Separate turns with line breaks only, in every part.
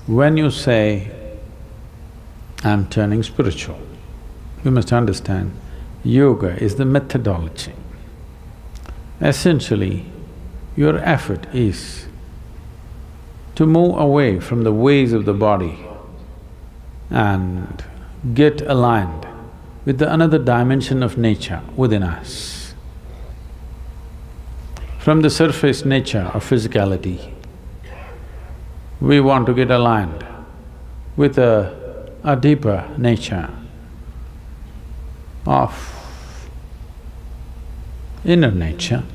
When you say, I'm turning spiritual, you must understand, yoga is the methodology. Essentially, your effort is to move away from the ways of the body and get aligned with the another dimension of nature within us. From the surface nature of physicality, we want to get aligned with a deeper nature of inner nature.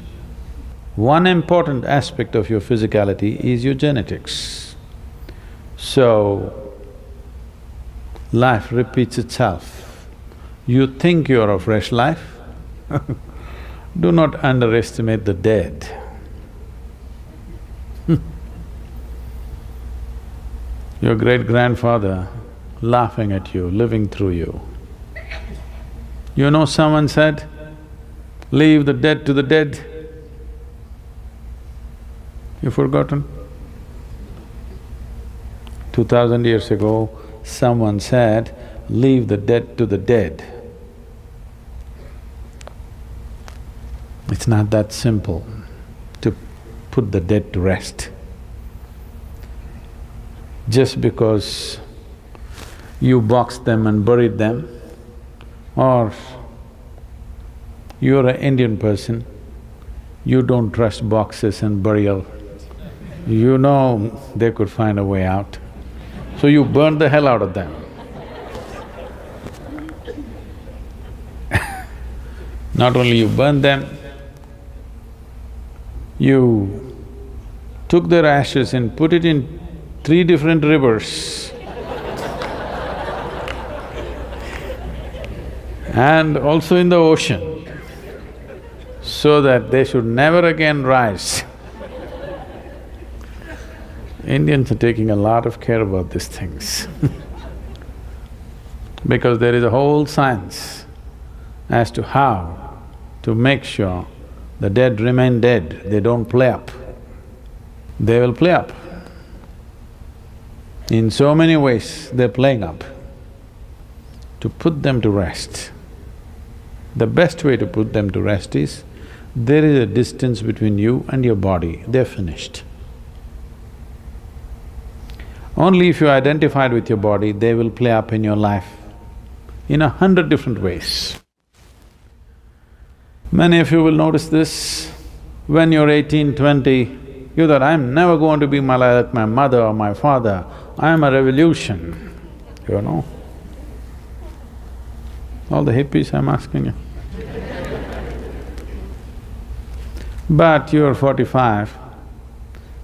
One important aspect of your physicality is your genetics. So, life repeats itself. You think you're a fresh life? Do not underestimate the dead. Your great-grandfather laughing at you, living through you. You know, someone said, leave the dead to the dead. You've forgotten? 2000 years ago, someone said, leave the dead to the dead. It's not that simple to put the dead to rest. Just because you boxed them and buried them, or you're an Indian person, you don't trust boxes and burial. You know they could find a way out, so you burn the hell out of them. Not only you burned them, you took their ashes and put it in 3 different rivers and also in the ocean, so that they should never again rise. Indians are taking a lot of care about these things because there is a whole science as to how to make sure the dead remain dead, they don't play up. They will play up. In so many ways, they're playing up. To put them to rest, the best way to put them to rest is, there is a distance between you and your body, they're finished. Only if you identified with your body, they will play up in your life in 100 different ways. Many of you will notice this, when you're 18, 20, you thought, I'm never going to be like my mother or my father, I'm a revolution, you know. All the hippies, I'm asking you. But you're 45,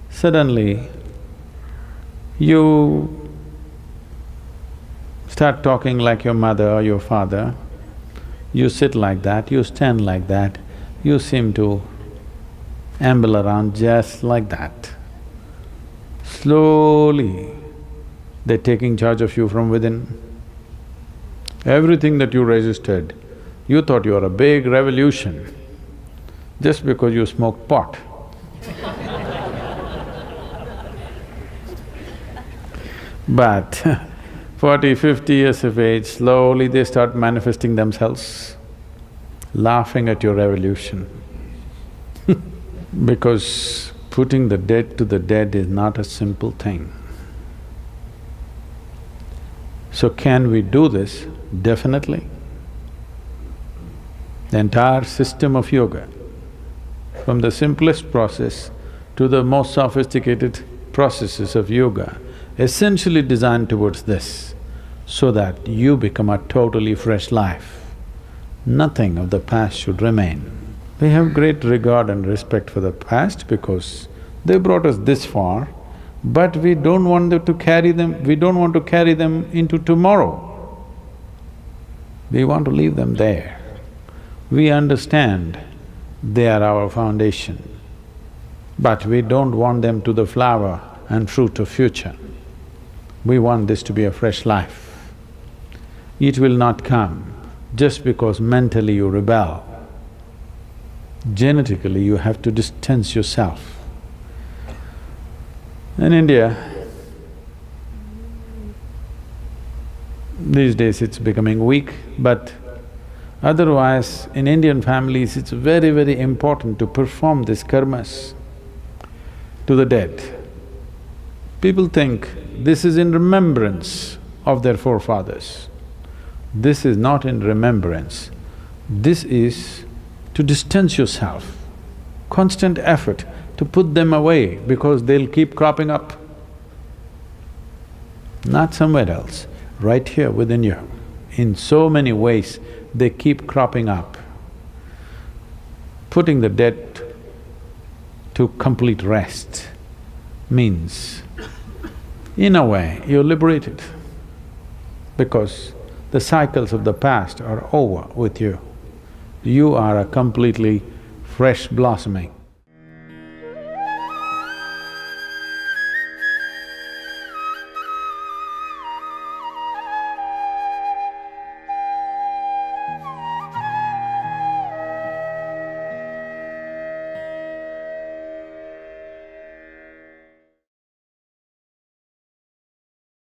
suddenly you start talking like your mother or your father, you sit like that, you stand like that, you seem to amble around just like that. Slowly, they're taking charge of you from within. Everything that you resisted, you thought you were a big revolution just because you smoked pot. But 40, 50 years of age, slowly they start manifesting themselves, laughing at your revolution. Because putting the dead to the dead is not a simple thing. So can we do this? Definitely. The entire system of yoga, from the simplest process to the most sophisticated processes of yoga, essentially designed towards this, so that you become a totally fresh life. Nothing of the past should remain. We have great regard and respect for the past because they brought us this far, but we don't want them to carry them… we don't want to carry them into tomorrow. We want to leave them there. We understand they are our foundation, but we don't want them to the flower and fruit of future. We want this to be a fresh life. It will not come just because mentally you rebel. Genetically, you have to distance yourself. In India, These days it's becoming weak, but otherwise in Indian families it's very, very important to perform these karmas to the dead. People think this is in remembrance of their forefathers. This is not in remembrance. This is to distance yourself, constant effort to put them away because they'll keep cropping up. Not somewhere else, right here within you. In so many ways, they keep cropping up. Putting the dead to complete rest means, in a way, you're liberated because the cycles of the past are over with you. You are a completely fresh blossoming.